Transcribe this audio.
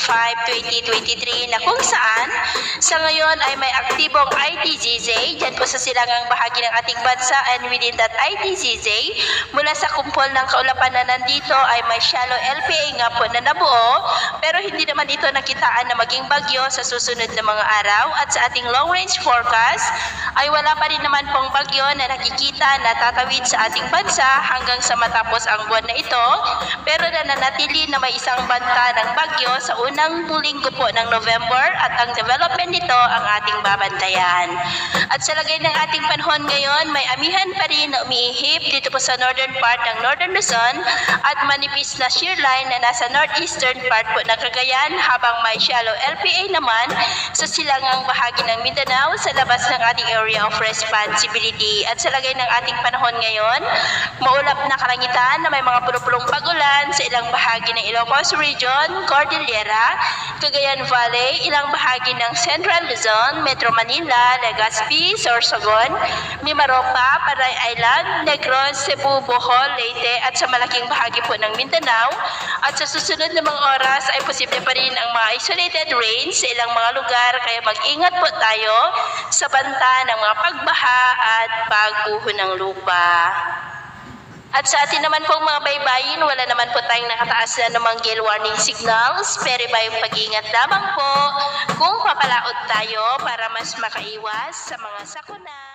25-2023 na kung saan sa ngayon ay may aktibong ITZZ dyan po sa silangang bahagi ng ating bansa, and within that ITZZ mula sa kumpol ng kaulapan na nandito ay may shallow LPA nga po na nabuo, pero hindi naman ito nakitaan na maging bagyo sa susunod na mga araw, at sa ating long range forecast ay wala pa rin naman pong bagyo na nakikita na tatawid sa ating bansa hanggang sa matapos ang buwan na ito, pero nananatili na may isang banta ng bagyo sa unang linggo po ng November, at ang development nito ang ating babantayan. At sa lagay ng ating panahon ngayon, may amihan pa rin na umiihip dito po sa northern part ng Northern Luzon at manipis na shear line na nasa northeastern part po ng Cagayan, habang may shallow LPA naman sa silangang bahagi ng Mindanao sa labas ng ating area of responsibility. At sa lagay ng ating panahon ngayon, maulap na kalangitan na may mga pulupulong pagulan sa ilang bahagi ng Ilocos Region, Cordillera, Cagayan Valley, ilang bahagi ng Central Luzon, Metro Manila, Legazpi, Sorsogon, Mimaropa, Panay Island, Negros, Cebu, Bohol, Leyte, at sa malaking bahagi po ng Mindanao. At sa susunod na mga oras ay posible pa rin ang mga isolated rains sa ilang mga lugar, kaya mag-ingat po tayo sa banta ng mga pagbaha at pagguho ng lupa. At sa atin naman pong mga baybayin, wala naman po tayong nakataas na namang gale warning signals, pero iba yung pag-iingat lamang po kung papalaot tayo para mas makaiwas sa mga sakuna.